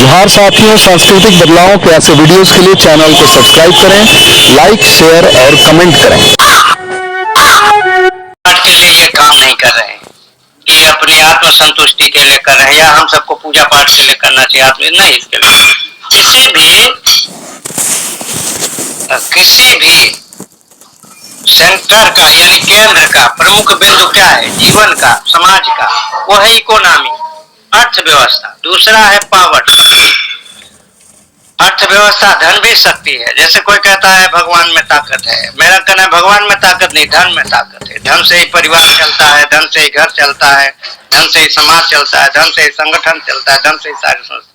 जोहार साथियों, सांस्कृतिक बदलावों के ऐसे वीडियोस के लिए चैनल को सब्सक्राइब करें, लाइक, शेयर और कमेंट करें। के लिए ये काम नहीं कर रहे हैं कि अपनी आत्म संतुष्टि के लिए कर रहे हैं या हम सबको पूजा पाठ के लिए करना चाहिए, नहीं। इसके लिए किसी भी सेंटर का यानी केंद्र का प्रमुख बिंदु क्या है? जीवन का, समाज का, वो है इकोनॉमी, अर्थव्यवस्था। दूसरा है पावर। अर्थव्यवस्था धन भी शक्ति है। जैसे कोई कहता है भगवान में ताकत है, मेरा कहना है भगवान में ताकत नहीं, धन में ताकत है। धन से ही परिवार चलता है, धन से ही घर चलता है, धन से ही समाज चलता है, धन से ही संगठन चलता है, धन से ही सारी संस्था।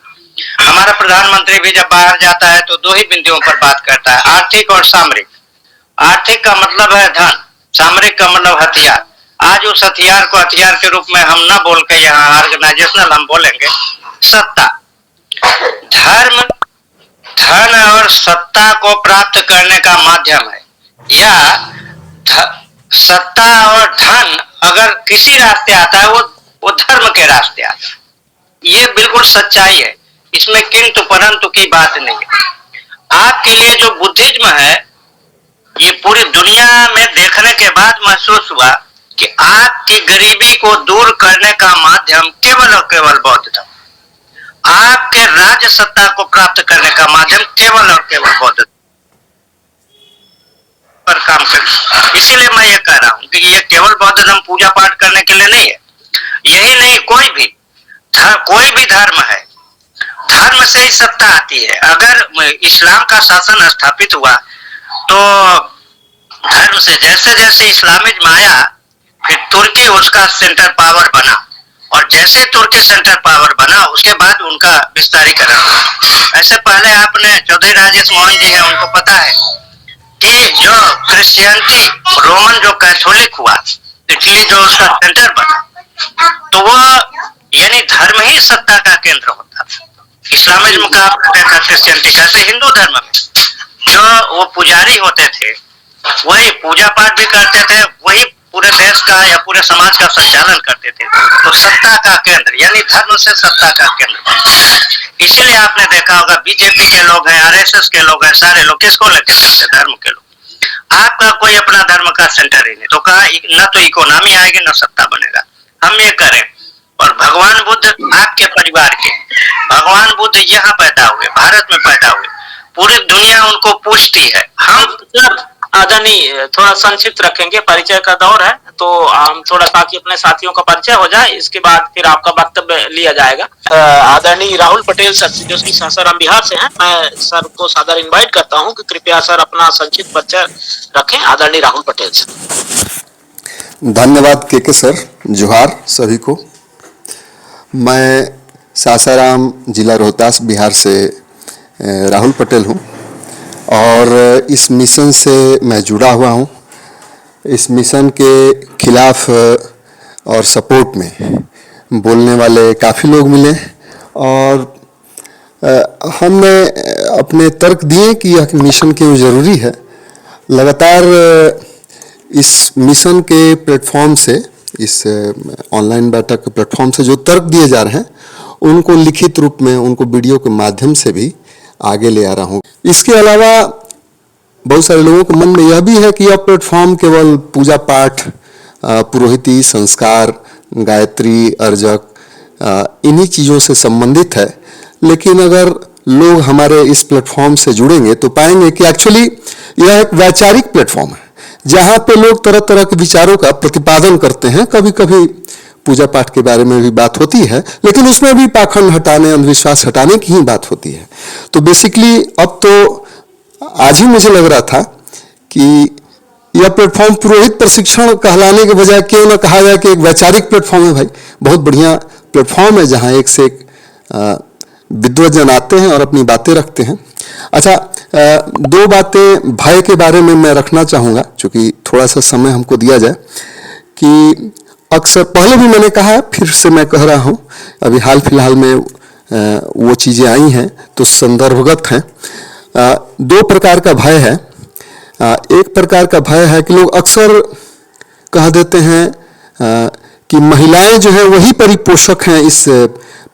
हमारा प्रधानमंत्री भी जब बाहर जाता है तो दो ही बिंदुओं पर बात करता है, आर्थिक और सामरिक। आर्थिक का मतलब है धन, सामरिक का मतलब हथियार। आज उस हथियार को हथियार के रूप में हम ना बोल के यहाँ ऑर्गेनाइजेशनल हम बोलेंगे सत्ता। धर्म धन और सत्ता को प्राप्त करने का माध्यम है, या सत्ता और धन अगर किसी रास्ते आता है वो धर्म के रास्ते आता है। ये बिल्कुल सच्चाई है, इसमें किंतु परंतु की बात नहीं है। आपके लिए जो बुद्धिज्म है, ये पूरी दुनिया में देखने के बाद महसूस हुआ कि आपकी गरीबी को दूर करने का माध्यम केवल और केवल बौद्ध धर्म, आपके राज्य सत्ता को प्राप्त करने का माध्यम केवल और केवल बौद्ध पर काम कर। इसीलिए मैं ये कह रहा हूं कि ये केवल बौद्ध धर्म पूजा पाठ करने के लिए नहीं है। यही नहीं, कोई भी धर्म है, धर्म से ही सत्ता आती है। अगर इस्लाम का शासन स्थापित हुआ तो धर्म से, जैसे जैसे इस्लामिज्म आया, फिर तुर्की उसका सेंटर पावर बना, और जैसे तुर्की सेंटर पावर बना उसके बाद उनका विस्तारीकरण हुआ। ऐसे पहले आपने चौधरी राजेश मोहन जी हैं, उनको पता है कि जो क्रिश्चियनिटी, रोमन जो कैथोलिक हुआ, इटली जो उसका सेंटर बना, तो वो यानी धर्म ही सत्ता का केंद्र होता था। इस्लामिज्म का कहता क्रिश्चियनिटी, जैसे हिंदू धर्म में जो वो पुजारी होते थे वही पूजा पाठ भी करते थे, वही पूरे देश का या पूरे समाज का संचालन करते थे। तो सत्ता का केंद्र यानी धर्म से सत्ता का केंद्र। इसीलिए आपने देखा होगा बीजेपी के लोग हैं, आरएसएस के लोग हैं, सारे लोग किसको लेके चलते? धर्म के लोग। आपका कोई अपना धर्म का सेंटर ही नहीं, तो कहा न तो इकोनॉमी आएगी न सत्ता बनेगा। हम ये करें। और भगवान बुद्ध आपके परिवार के, भगवान बुद्ध यहाँ पैदा हुए, भारत में पैदा हुए, पूरी दुनिया उनको पूछती है। हम आदरणीय थोड़ा संक्षिप्त रखेंगे, परिचय का दौर है, तो हम थोड़ा ताकि अपने साथियों का परिचय हो जाए, इसके बाद फिर आपका वक्तव्य लिया जाएगा। आदरणीय राहुल पटेल सर, जो कि सासाराम बिहार से हैं, मैं सर को सादर इनवाइट करता हूं कि कृपया सर अपना संक्षिप्त परिचय रखें। आदरणीय राहुल पटेल सर। धन्यवाद के सर। जोहार सभी को। मैं सासाराम जिला रोहतास बिहार से राहुल पटेल हूं और इस मिशन से मैं जुड़ा हुआ हूं। इस मिशन के खिलाफ और सपोर्ट में बोलने वाले काफ़ी लोग मिले और हमने अपने तर्क दिए कि यह मिशन क्यों ज़रूरी है। लगातार इस मिशन के प्लेटफॉर्म से, इस ऑनलाइन बैठक के प्लेटफॉर्म से जो तर्क दिए जा रहे हैं उनको लिखित रूप में, उनको वीडियो के माध्यम से भी आगे ले आ रहा हूँ। इसके अलावा बहुत सारे लोगों के मन में यह भी है कि यह प्लेटफॉर्म केवल पूजा पाठ, पुरोहिती, संस्कार, गायत्री, अर्जक, इन्हीं चीज़ों से संबंधित है। लेकिन अगर लोग हमारे इस प्लेटफॉर्म से जुड़ेंगे तो पाएंगे कि एक्चुअली यह एक वैचारिक प्लेटफॉर्म है, जहाँ पे लोग तरह तरह के विचारों का प्रतिपादन करते हैं। कभी कभी पूजा पाठ के बारे में भी बात होती है, लेकिन उसमें भी पाखंड हटाने, अंधविश्वास हटाने की ही बात होती है। तो बेसिकली अब तो आज ही मुझे लग रहा था कि यह प्लेटफॉर्म पुरोहित प्रशिक्षण कहलाने के बजाय क्यों न कहा जाए कि एक वैचारिक प्लेटफॉर्म है। भाई बहुत बढ़िया प्लेटफॉर्म है, जहाँ एक से एक विद्वजन आते हैं और अपनी बातें रखते हैं। अच्छा, दो बातें भय के बारे में मैं रखना चाहूँगा, चूँकि थोड़ा सा समय हमको दिया जाए। कि अक्सर पहले भी मैंने कहा, फिर से मैं कह रहा हूँ, अभी हाल फिलहाल में वो चीज़ें आई हैं तो संदर्भगत हैं। दो प्रकार का भय है। एक प्रकार का भय है कि लोग अक्सर कह देते हैं कि महिलाएं जो है वही परिपोषक हैं इस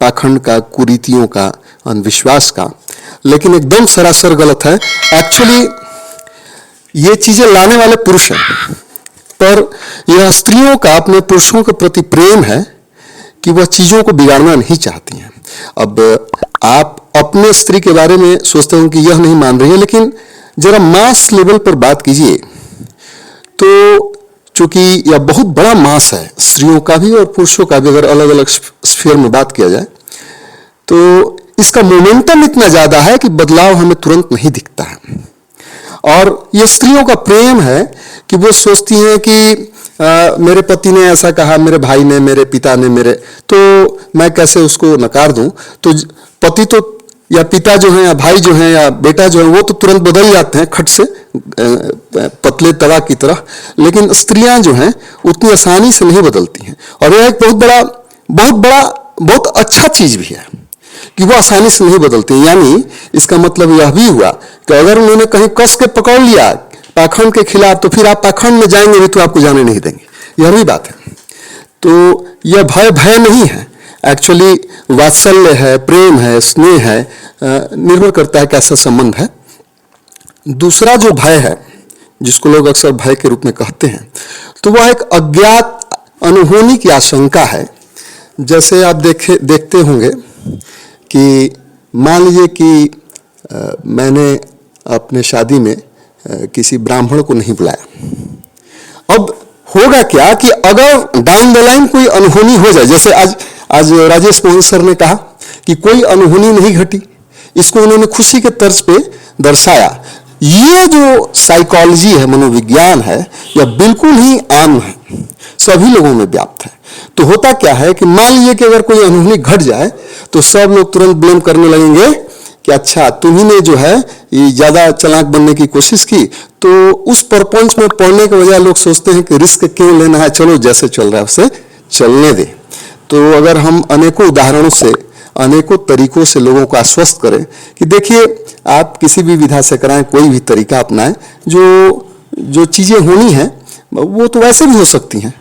पाखंड का, कुरीतियों का, अंधविश्वास का, लेकिन एकदम सरासर गलत है। एक्चुअली ये चीजें लाने वाले पुरुष हैं, पर यह स्त्रियों का अपने पुरुषों के प्रति प्रेम है कि वह चीजों को बिगाड़ना नहीं चाहती हैं। अब आप अपने स्त्री के बारे में सोचते हो कि यह नहीं मान रही है, लेकिन जरा मास लेवल पर बात कीजिए तो चूंकि यह बहुत बड़ा मास है, स्त्रियों का भी और पुरुषों का भी, अगर अलग अलग स्फीयर में बात किया जाए तो इसका मोमेंटम इतना ज्यादा है कि बदलाव हमें तुरंत नहीं दिखता है। और यह स्त्रियों का प्रेम है कि वो सोचती हैं कि मेरे पति ने ऐसा कहा, मेरे भाई ने, मेरे पिता ने, मेरे, तो मैं कैसे उसको नकार दूं। तो पति तो या पिता जो है या भाई जो है या बेटा जो है वो तो तुरंत बदल जाते हैं खट से, पतले तवा की तरह, लेकिन स्त्रियां जो हैं उतनी आसानी से नहीं बदलती हैं। और यह एक बहुत अच्छा चीज भी है कि वो आसानी से नहीं बदलती। यानी इसका मतलब यह भी हुआ कि अगर उन्होंने कहीं कस के पकड़ लिया पाखंड के खिलाफ, तो फिर आप पाखंड में जाएंगे भी तो आपको जाने नहीं देंगे, यह भी बात है। तो यह भय नहीं है, एक्चुअली वात्सल्य है, प्रेम है, स्नेह है, निर्भर करता है कैसा संबंध है। दूसरा जो भय है, जिसको लोग अक्सर भय के रूप में कहते हैं, तो वह एक अज्ञात अनहोनी की आशंका है। जैसे आप देखते होंगे कि मान लीजिए कि मैंने अपने शादी में किसी ब्राह्मण को नहीं बुलाया। अब होगा क्या कि अगर डाउन द लाइन कोई अनहोनी हो जाए, जैसे आज राजेश मोहन सर ने कहा कि कोई अनहोनी नहीं घटी, इसको उन्होंने खुशी के तर्ज पे दर्शाया। ये जो साइकोलॉजी है, मनोविज्ञान है, यह बिल्कुल ही आम है, सभी लोगों में व्याप्त है। तो होता क्या है कि मान लीजिए कि अगर कोई अनहोनी घट जाए तो सब लोग तुरंत ब्लेम करने लगेंगे कि अच्छा तुम्ही ने जो है ये ज्यादा चालाक बनने की कोशिश की। तो उस परपंच में पड़ने के बजाय लोग सोचते हैं कि रिस्क क्यों लेना है, चलो जैसे चल रहा है उसे चलने दे। तो अगर हम अनेकों उदाहरणों से, अनेकों तरीकों से लोगों को आश्वस्त करें कि देखिए आप किसी भी विधा से कराएं, कोई भी तरीका अपनाएं, जो चीजें होनी हैं वो तो वैसे भी हो सकती हैं।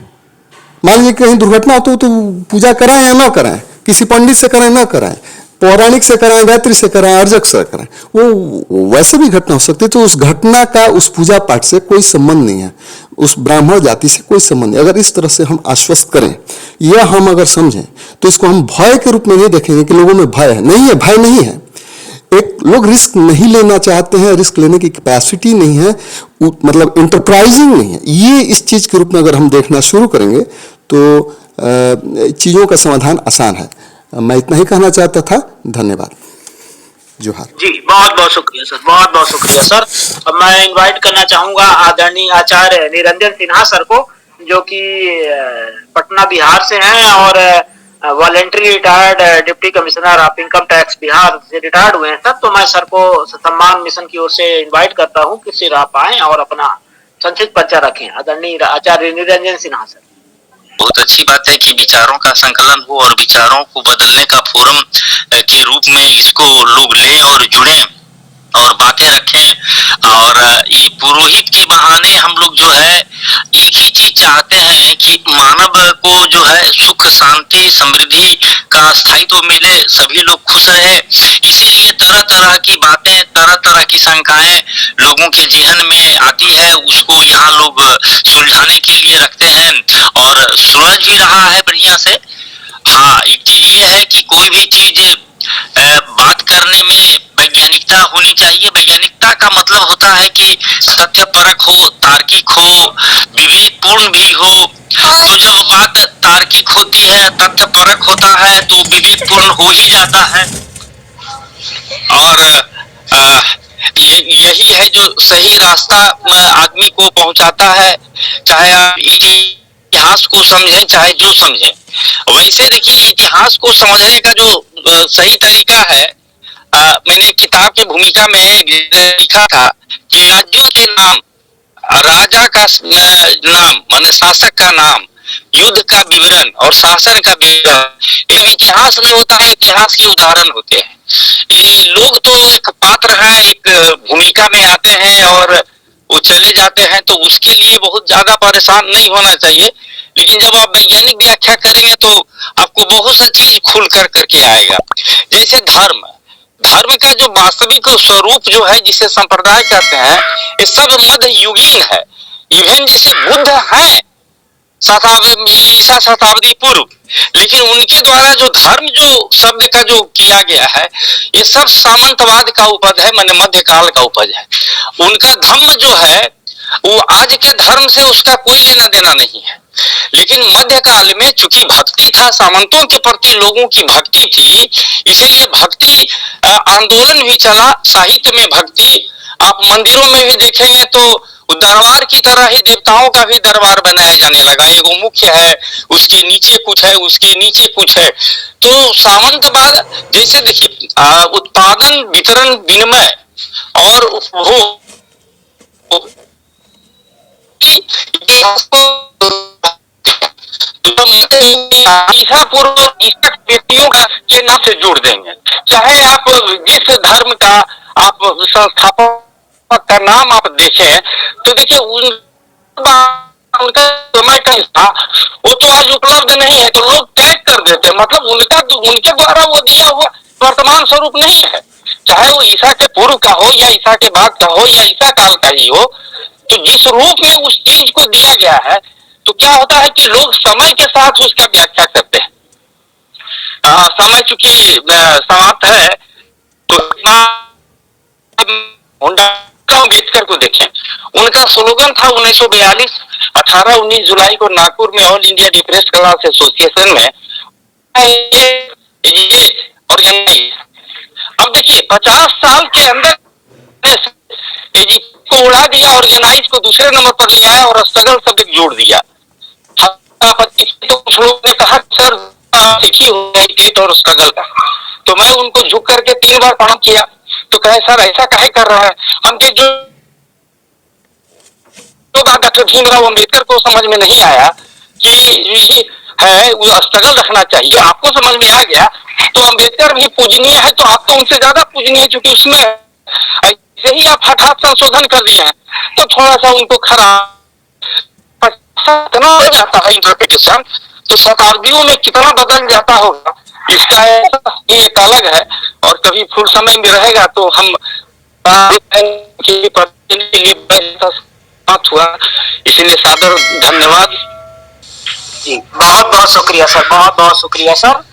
मान लीजिए कहीं दुर्घटना हो तो पूजा कराएं या ना कराएं, किसी पंडित से कराएं ना कराएं, पौराणिक से कराएं, गायत्री से कराएं, अर्जक से कराएं, वो वैसे भी घटना हो सकती है। तो उस घटना का उस पूजा पाठ से कोई संबंध नहीं है, उस ब्राह्मण जाति से कोई संबंध नहीं। अगर इस तरह से हम आश्वस्त करें या हम अगर समझें तो इसको हम भय के रूप में नहीं देखेंगे कि लोगों में भय है। नहीं है, भय नहीं है। एक लोग रिस्क नहीं लेना चाहते हैं, रिस्क लेने की कैपेसिटी नहीं है, मतलब इंटरप्राइजिंग नहीं है। ये इस चीज के रूप में अगर हम देखना शुरू करेंगे तो चीजों का समाधान आसान है। मैं इतना ही कहना चाहता था। धन्यवाद। जोहार जी, बहुत बहुत शुक्रिया सर, बहुत बहुत शुक्रिया सर। अब मैं इनवाइट करना चाहूंगा आदरणीय आचार्य निरंजन सिन्हा सर को, जो कि पटना बिहार से हैं और voluntary retired deputy commissioner of income tax Bihar से रिटायर्ड हुए हैं सर। तो मैं सर को सम्मान मिशन की ओर से इनवाइट करता हूं कि सर आप आए और अपना संक्षिप्त परिचय रखें। आदरणीय आचार्य निरंजन सिन्हा सर। बहुत अच्छी बात है कि विचारों का संकलन हो और विचारों को बदलने का फोरम के रूप में इसको लोग लें और जुड़ें और बातें रखें। और ये पुरोहित के बहाने हम लोग जो है एक ही चीज चाहते हैं कि मानव को जो है सुख, शांति, समृद्धि का स्थायित्व मिले, सभी लोग खुश रहे। इसीलिए तरह तरह की बातें, तरह तरह की शंकाएं लोगों के जहन में आती है, उसको यहाँ लोग सुलझाने के लिए रखते हैं और सुलझ भी रहा है बढ़िया से। हाँ, एक चीज ये है कि कोई भी चीज बात करने में वैज्ञानिकता होनी चाहिए। वैज्ञानिकता का मतलब होता है कि तथ्य परक हो, तार्किक हो, विवेकपूर्ण भी हो। तो जब बात तार्किक होती है, तथ्य परक होता है, तो विवेकपूर्ण हो ही जाता है। और यही है जो सही रास्ता आदमी को पहुंचाता है, चाहे आप इतिहास को समझें चाहे जो समझें। वैसे देखिए, इतिहास को समझने का जो सही तरीका है, मैंने किताब की भूमिका में लिखा था कि राज्यों के नाम, राजा का नाम माने शासक का नाम, युद्ध का विवरण और शासन का विवरण, ये इतिहास में होता है, इतिहास के उदाहरण होते हैं। ये लोग तो एक पात्र हैं, एक भूमिका में आते हैं और वो चले जाते हैं, तो उसके लिए बहुत ज्यादा परेशान नहीं होना चाहिए। लेकिन जब आप वैज्ञानिक व्याख्या करेंगे तो आपको बहुत सा चीज खुल करके आएगा। जैसे धर्म का जो वास्तविक स्वरूप जो है, जिसे संप्रदाय कहते हैं, ये सब मध्य युगीन है। इवन जैसे बुद्ध है ईसा शताब्दी पूर्व, लेकिन उनके द्वारा जो धर्म जो शब्द का जो किया गया है, ये सब सामंतवाद का उपज है, माने मध्यकाल का उपज है। उनका धम्म जो है वो आज के धर्म से उसका कोई लेना देना नहीं है। लेकिन मध्यकाल में चूंकि भक्ति था, सामंतों के प्रति लोगों की भक्ति थी, इसीलिए भक्ति आंदोलन भी चला। साहित्य में भक्ति, आप मंदिरों में भी देखेंगे तो दरबार की तरह ही देवताओं का भी दरबार बनाया जाने लगा। एगो मुख्य है, उसके नीचे कुछ है, उसके नीचे कुछ है। तो सामंतवाद जैसे देखिए, उत्पादन, वितरण, विनिमय और उपभोग व्यक्तियों के नाम से जोड़ देंगे। चाहे आप जिस धर्म का आप संस्थापक का नाम आप देखें, तो देखिए उनका समय का हिस्सा वो तो आज उपलब्ध नहीं है, तो लोग टैग कर देते हैं। मतलब उनके द्वारा वो दिया हुआ वर्तमान स्वरूप नहीं है। चाहे वो ईसा के पूर्व का हो या ईसा के बाद का हो या ईसा काल का ही हो, तो जिस रूप में उस चीज को दिया गया है, तो क्या होता है कि लोग समय के साथ उसका व्याख्या करते हैं। समय चूंकि समाप्त है, तो अम्बेडकर को देखें, उनका स्लोगन था 1942 18-19 जुलाई को नागपुर में all India depressed class association में। अब देखिए 50 साल के अंदर को उड़ा दिया, ऑर्गेनाइज को दूसरे नंबर पर ले आया और स्ट्रगल शब्द जोड़ दिया। तो कुछ लोगों ने कहा सर सीखी हो और स्ट्रगल का, तो मैं उनको झुक करके 3 बार प्रणाम किया। तो कहे सर ऐसा काहे कर रहा है, हमके जो बात डॉक्टर भीमराव अम्बेडकर को समझ में नहीं आया कि है वो स्ट्रगल रखना चाहिए, आपको समझ में आ गया। तो अम्बेडकर भी पूजनीय है, तो आप तो उनसे ज्यादा पूजनीय, क्योंकि उसमें ऐसे ही आप हठात संशोधन कर दिए हैं, तो थोड़ा सा उनको खराब कितना हो जाता है इंटरप्रिटेशन। तो शताब्दियों में कितना बदल जाता होगा, इसका एक अलग है। और कभी फुल समय में रहेगा तो हम हुआ, इसलिए सादर धन्यवाद जी। बहुत बहुत शुक्रिया सर, बहुत बहुत शुक्रिया सर।